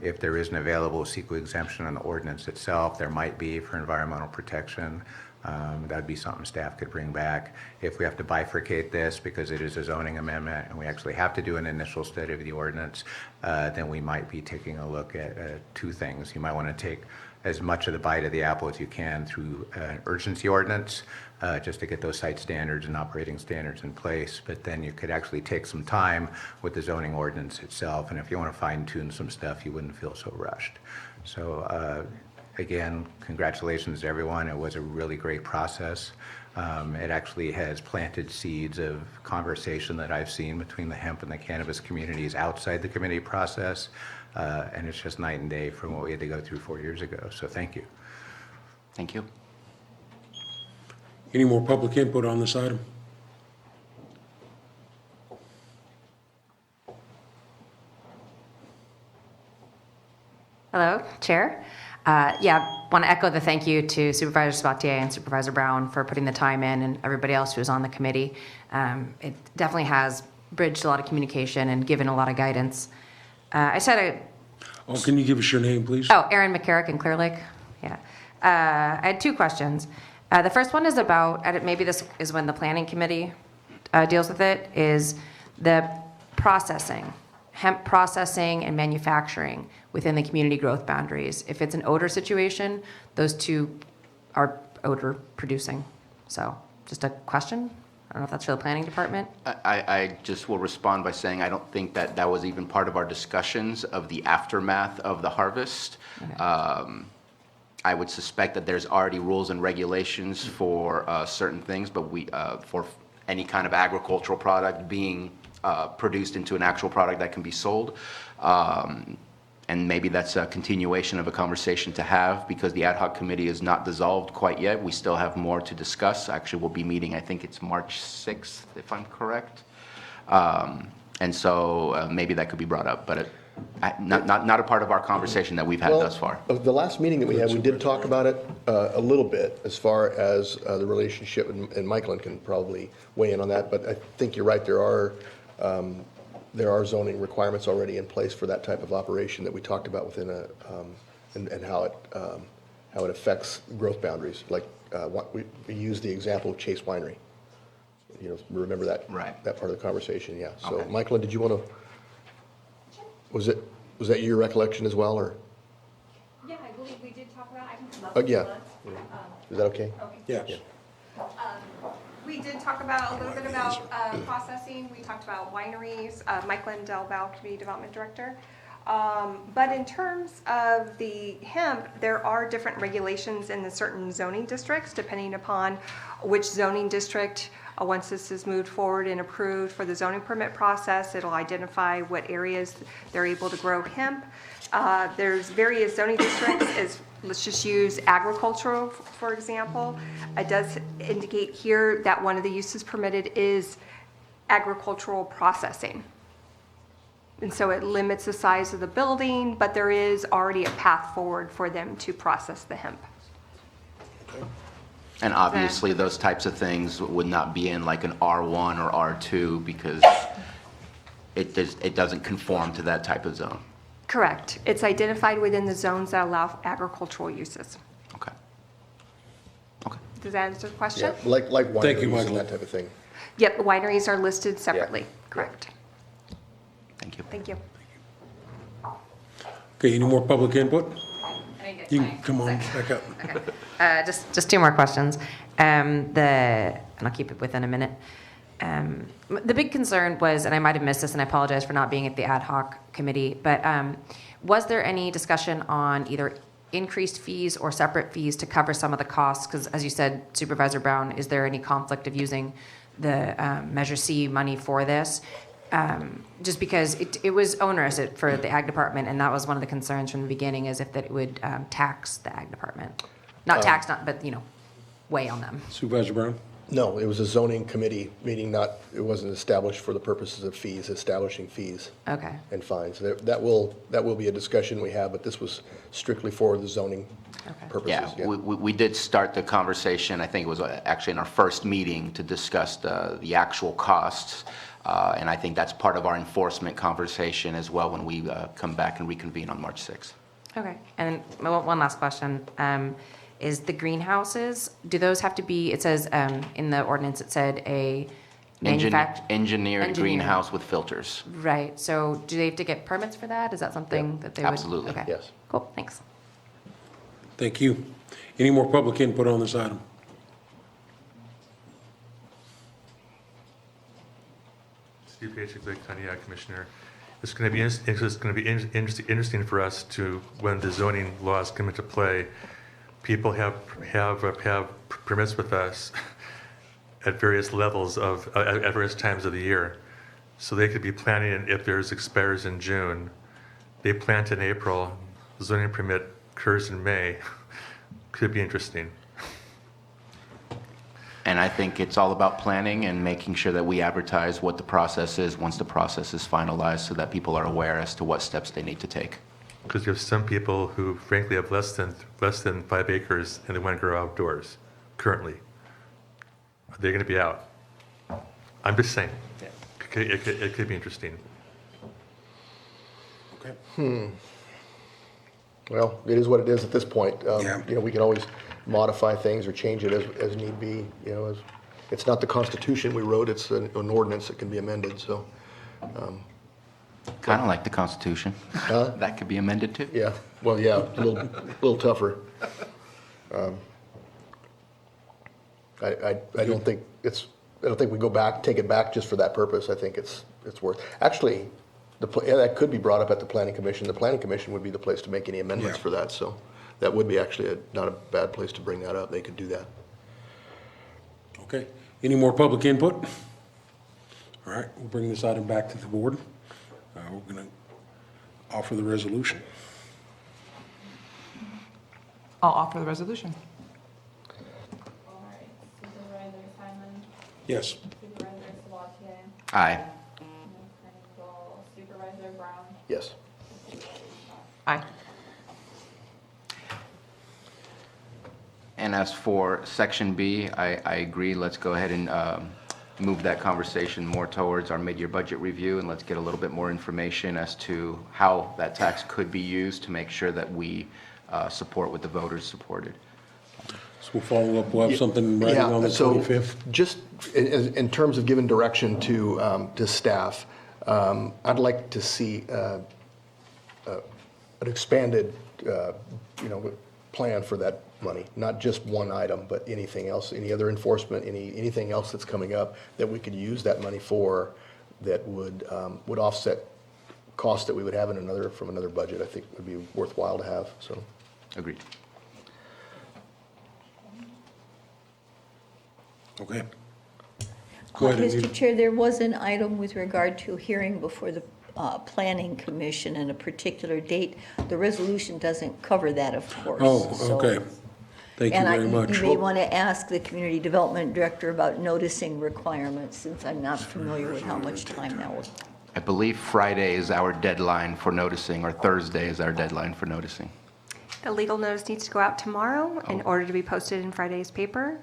if there is an available CEQA exemption on the ordinance itself, there might be for environmental protection. That'd be something staff could bring back. If we have to bifurcate this because it is a zoning amendment and we actually have to do an initial study of the ordinance, then we might be taking a look at two things. You might want to take as much of the bite of the apple as you can through an urgency ordinance, just to get those site standards and operating standards in place. But then you could actually take some time with the zoning ordinance itself. And if you want to fine tune some stuff, you wouldn't feel so rushed. So again, congratulations to everyone. It was a really great process. It actually has planted seeds of conversation that I've seen between the hemp and the cannabis communities outside the committee process. And it's just night and day from what we had to go through 4 years ago. So thank you. Thank you. Any more public input on this item? Hello, Chair. Want to echo the thank you to Supervisor Sabatier and Supervisor Brown for putting the time in, and everybody else who was on the committee. It definitely has bridged a lot of communication and given a lot of guidance. I said Can you give us your name, please? Erin McCarrick in Clear Lake. Yeah. I had two questions. The first one is about, and maybe this is when the planning committee deals with it, is the processing, hemp processing and manufacturing within the community growth boundaries. If it's an odor situation, those two are odor producing. So just a question. I don't know if that's for the planning department. I just will respond by saying I don't think that that was even part of our discussions of the aftermath of the harvest. Okay. I would suspect that there's already rules and regulations for certain things, but for any kind of agricultural product being produced into an actual product that can be sold. And maybe that's a continuation of a conversation to have because the ad hoc committee is not dissolved quite yet. We still have more to discuss. Actually, we'll be meeting, I think it's March 6th, if I'm correct. And so maybe that could be brought up, but not a part of our conversation that we've had thus far. Of the last meeting that we had, we did talk about it a little bit as far as the relationship, and Michael can probably weigh in on that, but I think you're right, there are zoning requirements already in place for that type of operation that we talked about within and how it affects growth boundaries. Like we used the example of Chase Winery. You know, remember that? Right. That part of the conversation, yeah. So, Okay. Michael, did you want to? Was that your recollection as well, or? Yeah, I believe we did talk about, I can come up. Yeah. Is that okay? Yes. We did talk about, a little bit about processing. We talked about wineries, Mike Lindell, Community Development Director. But in terms of the hemp, there are different regulations in the certain zoning districts, depending upon which zoning district, once this is moved forward and approved for the zoning permit process, it'll identify what areas they're able to grow hemp. There's various zoning districts, let's just use agricultural, for example. It does indicate here that one of the uses permitted is agricultural processing. And so it limits the size of the building, but there is already a path forward for them to process the hemp. And obviously, those types of things would not be in like an R1 or R2 because it doesn't conform to that type of zone. Correct. It's identified within the zones that allow agricultural uses. Okay. Okay. Does that answer the question? Yeah, like Thank you, wineries Michael. and that type of thing. Yep, the wineries are listed separately. Correct. Thank you. Thank you. Okay, any more public input? I didn't get You my can come on second. back up. Okay. Just two more questions. And I'll keep it within a minute. The big concern was, and I might have missed this, and I apologize for not being at the ad hoc committee, but was there any discussion on either increased fees or separate fees to cover some of the costs? Because as you said, Supervisor Brown, is there any conflict of using the Measure C money for this? Just because it was onerous for the ag department, and that was one of the concerns from the beginning, is if that it would tax the ag department. Not tax, but weigh on them. Supervisor Brown? No, it was a zoning committee meeting, it wasn't established for the purposes of fees, establishing fees Okay. and fines. That will be a discussion we have, but this was strictly for the zoning purposes. Yeah, we did start the conversation, I think it was actually in our first meeting to discuss the actual costs. And I think that's part of our enforcement conversation as well when we come back and reconvene on March 6th. Okay. And one last question. is the greenhouses. Do those have to be, it says, in the ordinance, it said a Engineered greenhouse with filters. Right, so do they have to get permits for that? Is that something that they would? Absolutely. Okay. Yes. Cool, thanks. Thank you. Any more public input on this item? Steve Pachek, Lake County Commissioner. It's going to be interesting for us to, when the zoning laws come into play, people have permits with us at various levels at various times of the year. So they could be planning, if theirs expires in June, they plant in April, the zoning permit occurs in May. Could be interesting. And I think it's all about planning and making sure that we advertise what the process is once the process is finalized so that people are aware as to what steps they need to take. Because you have some people who frankly have less than 5 acres and they want to grow outdoors currently. Are they going to be out? I'm just saying. It could be interesting. Okay. Well, it is what it is at this point. Yeah. You know, we can always modify things or change it as need be, you know, it's not the Constitution we wrote, it's an ordinance that can be amended, so. Kind of like the Constitution. That could be amended too. Yeah, well, yeah, a little tougher. I don't think we go back, take it back just for that purpose. I think it's worth, actually, that could be brought up at the Planning Commission. The Planning Commission would be the place to make any amendments Yeah. for that, so that would be actually not a bad place to bring that up. They could do that. Okay. Any more public input? All right, we'll bring this item back to the board. We're going to offer the resolution. I'll offer the resolution. All right, Supervisor Simon, Yes. Supervisor Sabatier, Aye. Supervisor Brown, Yes. Aye. And as for section B, I agree. Let's go ahead and move that conversation more towards our mid-year budget review, and let's get a little bit more information as to how that tax could be used to make sure that we support what the voters supported. So we'll follow up, we'll have something ready on the 25th. Just in terms of giving direction to staff, I'd like to see an expanded, plan for that money, not just one item, but anything else, any other enforcement, anything else that's coming up that we could use that money for that would offset costs that we would have from another budget. I think would be worthwhile to have, so. Agreed. Okay. Go ahead, Anita. Mr. Chair, there was an item with regard to hearing before the Planning Commission and a particular date. The resolution doesn't cover that, of course. Oh, so- okay. Thank you very much. You may want to ask the Community Development Director about noticing requirements, since I'm not familiar with how much time that will. I believe Friday is our deadline for noticing, or Thursday is our deadline for noticing. The legal notice needs to go out tomorrow in order to be posted in Friday's paper,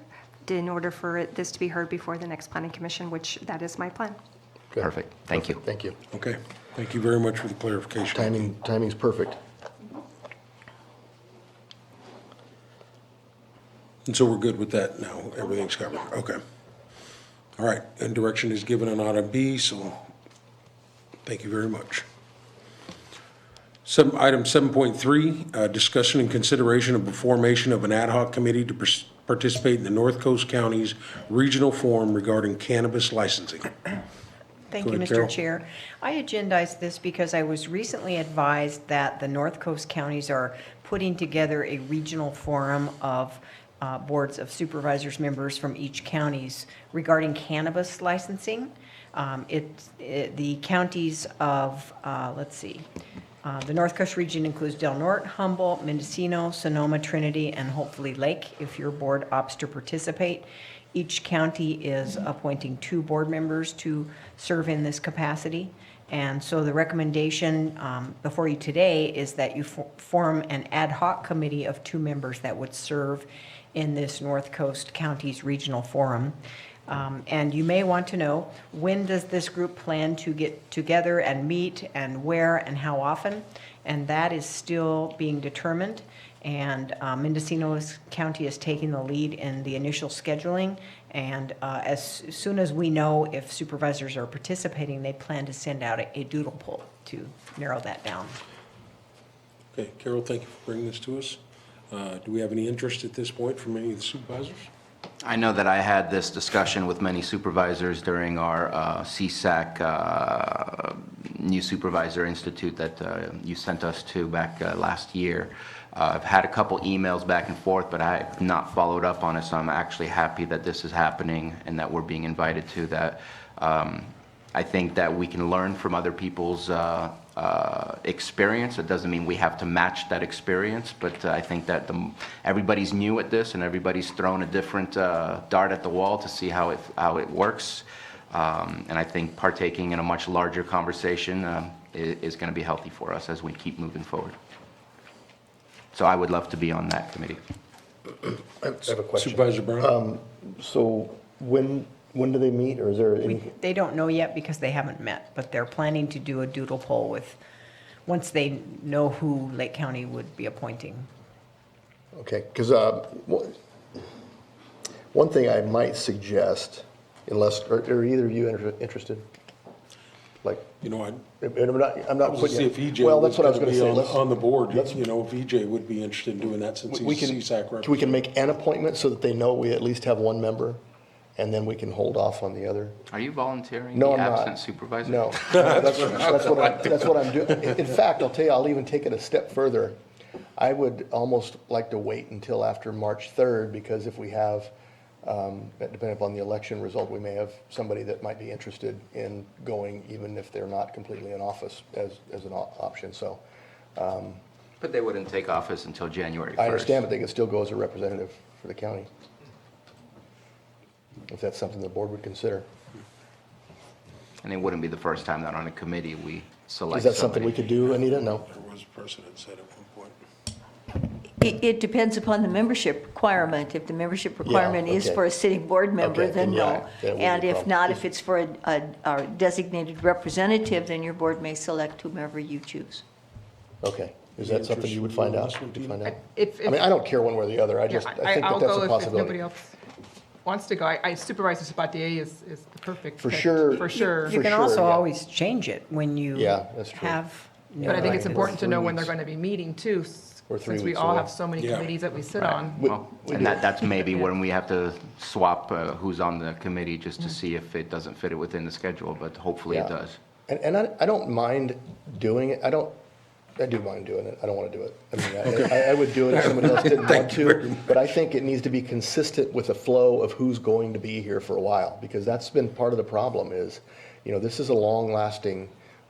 in order for this to be heard before the next Planning Commission, which that is my plan. Good. Perfect. Thank you. Thank you. Okay. Thank you very much for the clarification. Timing's perfect. And so we're good with that now, everything's covered, okay. All right, and direction is given on item B, so thank you very much. Item 7.3, discussion and consideration of the formation of an ad hoc committee to participate in the North Coast County's Regional Forum regarding cannabis licensing. Thank Go you, ahead, Mr. Carol. Chair. I agendized this because I was recently advised that the North Coast counties are putting together a regional forum of boards of supervisors members from each counties regarding cannabis licensing. The counties of, the North Coast region includes Del Norte, Humboldt, Mendocino, Sonoma, Trinity, and hopefully Lake, if your board opts to participate. Each county is appointing 2 board members to serve in this capacity. And so the recommendation before you today is that you form an ad hoc committee of 2 members that would serve in this North Coast Counties Regional Forum. And you may want to know, when does this group plan to get together and meet, and where and how often? And that is still being determined. And Mendocino County is taking the lead in the initial scheduling. And as soon as we know if supervisors are participating, they plan to send out a doodle poll to narrow that down. Okay, Carol, thank you for bringing this to us. Do we have any interest at this point from any of the supervisors? I know that I had this discussion with many supervisors during our CSAC New Supervisor Institute that you sent us to back last year. I've had a couple emails back and forth, but I have not followed up on it, so I'm actually happy that this is happening and that we're being invited to that. I think that we can learn from other people's experience. It doesn't mean we have to match that experience, but I think that everybody's new at this and everybody's thrown a different dart at the wall to see how it works. And I think partaking in a much larger conversation is going to be healthy for us as we keep moving forward. So I would love to be on that committee. I have a question. Supervisor Brown? So when do they meet, or is there any? They don't know yet because they haven't met, but they're planning to do a doodle poll once they know who Lake County would be appointing. Okay, because one thing I might suggest, unless, are either of you interested? Like, You know, and I'm not Let's putting. see if EJ Well, was that's what I was gonna going to be say. Let's- on the board, let's- you know, if EJ would be interested in doing that since We he's can, CSAC representative. we can make an appointment so that they know we at least have one member, and then we can hold off on the other. Are you volunteering No, the I'm not. absent supervisor? No, that's what I'm doing. In fact, I'll tell you, I'll even take it a step further. I would almost like to wait until after March 3rd, because if we have, depending upon the election result, we may have somebody that might be interested in going, even if they're not completely in office as an option, so. But they wouldn't take office until January 1st. I understand, but they can still go as a representative for the county. If that's something the board would consider. And it wouldn't be the first time that on a committee we select Is that something we somebody. could do, Anita? No? There was precedent set at one point. It depends upon the membership requirement. If the membership requirement is okay. for a sitting board member, Okay, then then no. yeah, that wouldn't be And a if problem. not, if it's for a designated representative, then your board may select whomever you choose. Okay. Is that something you would find out? You'd find out? If, I mean, I don't care one way or the other. I yeah, just, I think I'll that that's go a if possibility. nobody else wants to go. Supervisor Sabatier is the perfect For fit, sure. For sure. You can sure, also yeah. always change it when you Yeah, that's true. have. But I think it's new important to know when they're weeks. going to be meeting too, We're 3 since we weeks all away. have so many Yeah. committees that we sit on. Well, and that's maybe when we have to swap who's on the committee just to see if it doesn't fit it within the schedule, but hopefully it Yeah. does. And I don't mind doing it. I do mind doing it. I don't want to do it. I mean, I would do it if somebody else didn't want to. But I think it needs to be consistent with the flow of who's going to be here for a while, because that's been part of the problem is, you know, this is a long-lasting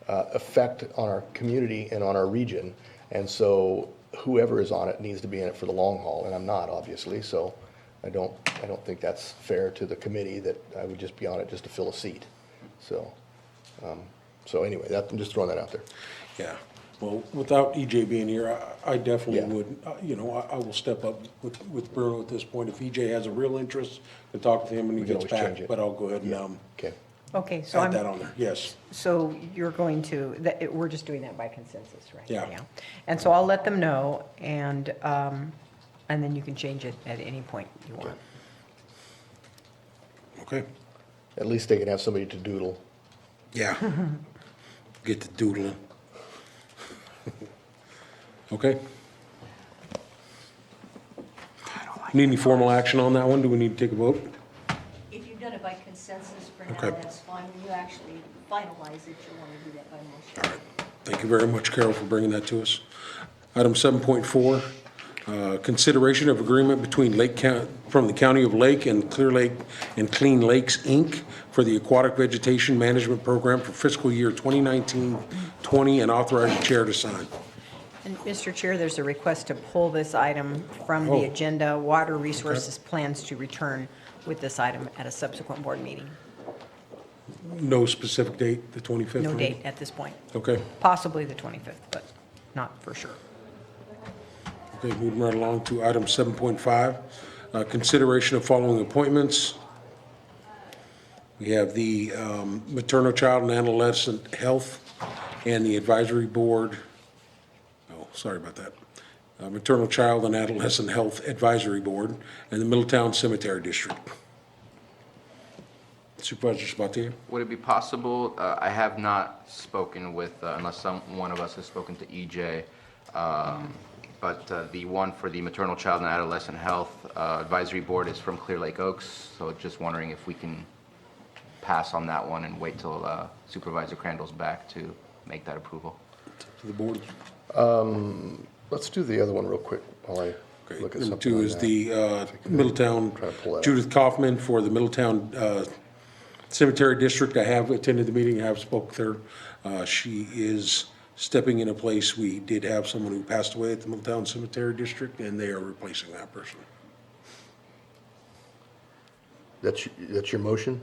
effect on our community and on our region. And so whoever is on it needs to be in it for the long haul, and I'm not, obviously. So I don't think that's fair to the committee that I would just be on it just to fill a seat. So, anyway, I'm just throwing that out there. Yeah, well, without EJ being here, I definitely Yeah. would, you know, I will step up with Bruno at this point. If EJ has a real interest, to talk with him when he We can gets always back, change it. but I'll go ahead and, Okay. Okay, so add that I'm, on there, yes. so you're going to, we're just doing that by consensus, right? Yeah. And so I'll let them know, and then you can change it at any point you want. Okay, At least they can have somebody to doodle. yeah. Get to doodling. Okay. Need any formal action on that one? Do we need to take a vote? If you've done it by consensus for Okay. now, that's fine. When you actually finalize it, you want to do that by motion. Thank you very much, Carol, for bringing that to us. Item 7.4, consideration of agreement between from the County of Lake and Clear Lake and Clean Lakes, Inc. for the Aquatic Vegetation Management Program for fiscal year 2019-20, and authorize the chair to sign. And Mr. Chair, there's a request to pull this item from Oh. the agenda. Water Resources plans to return with this item at a subsequent board meeting. No specific date, the 25th? No maybe? date at this point. Okay, Possibly the 25th, but not for sure. okay, moving right along to item 7.5, consideration of following appointments. We have the Maternal, Child, and Adolescent Health and the Advisory Board. Oh, sorry about that. Maternal Child and Adolescent Health Advisory Board, and the Middletown Cemetery District. Supervisor Sabatier? Would it be possible, I have not spoken with, unless one of us has spoken to EJ, but the one for the Maternal Child and Adolescent Health Advisory Board is from Clear Lake Oaks, so just wondering if we can pass on that one and wait till Supervisor Crandall's back to make that approval. To the board. Let's do the other one real quick while I Okay, look at number something 2 on is that. the Middletown, Try to pull that up. Judith Kaufman for the Middletown Cemetery District. I have attended the meeting, I have spoke with her. She is stepping in a place. We did have someone who passed away at the Middletown Cemetery District, and they are replacing that person. That's your motion?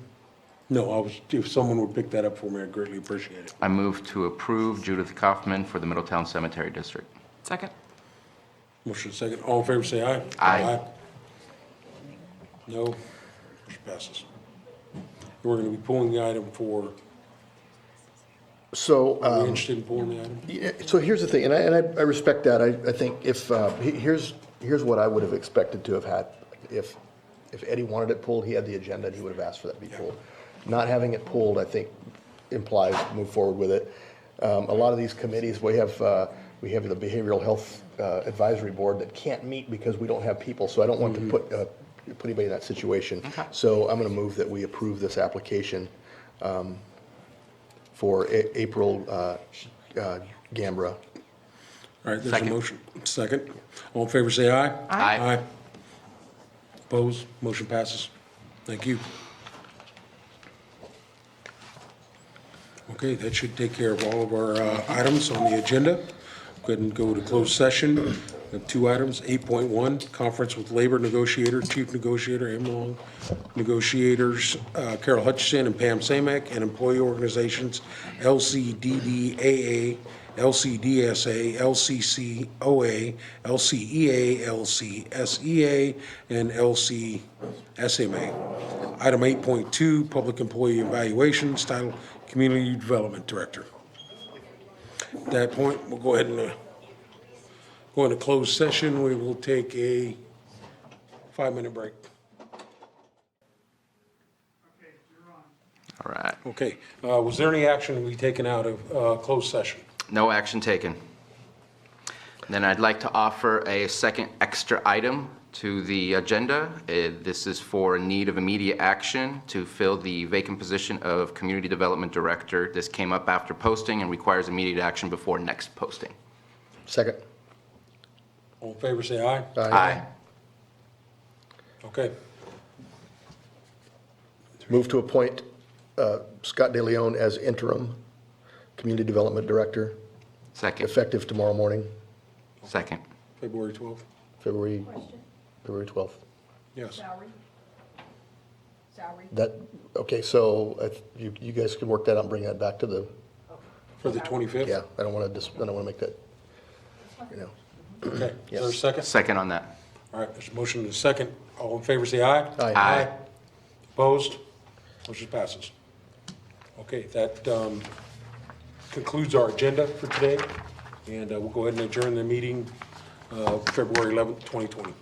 No, if someone would pick that up for me, I'd greatly appreciate it. I move to approve Judith Kaufman for the Middletown Cemetery District. Second. Motion second. All in favor, say aye. Aye. No? Motion passes. We're going to be pulling the item for, So, are we interested in pulling the item? yeah, so here's the thing, and I respect that. I think if, here's what I would have expected to have had. If Eddie wanted it pulled, he had the agenda, and he would have asked for that to be pulled. Not having it pulled, I think, implies move forward with it. A lot of these committees, we have the Behavioral Health Advisory Board that can't meet because we don't have people, so I don't want to put anybody in that situation. So I'm going to move that we approve this application for April Gambra. All right, there's a Second. motion. Second. All in favor, say aye. Aye. Opposed? Motion passes. Thank you. Okay, that should take care of all of our items on the agenda. Go ahead and go to closed session. We have 2 items. 8.1, conference with labor negotiator, chief negotiator, AMLOG negotiators, Carol Hutchison and Pam Samek, and employee organizations, LCDDAA, LCDSA, LCCOA, LCEA, LCSEA, and LCSMA. Item 8.2, public employee evaluations, title Community Development Director. At that point, we'll go ahead and go into closed session. We will take a 5-minute break. All right. Okay, was there any action to be taken out of closed session? No action taken. Then I'd like to offer a second extra item to the agenda. This is for need of immediate action to fill the vacant position of Community Development Director. This came up after posting and requires immediate action before next posting. Second. All in favor, say aye. Aye. Okay, Move to appoint Scott De Leon as interim Community Development Director, Second. effective tomorrow morning, Second. February 12th. February 12th. Yes. Salary. Okay, so you guys can work that out and bring that back to the, For the 25th? yeah, I don't want to make that, you know. Okay, is there a second? Second on that. All right, there's a motion and a second. All in favor, say aye. Aye. Aye. Opposed? Motion passes. Okay, that concludes our agenda for today, and we'll go ahead and adjourn the meeting February 11th, 2020.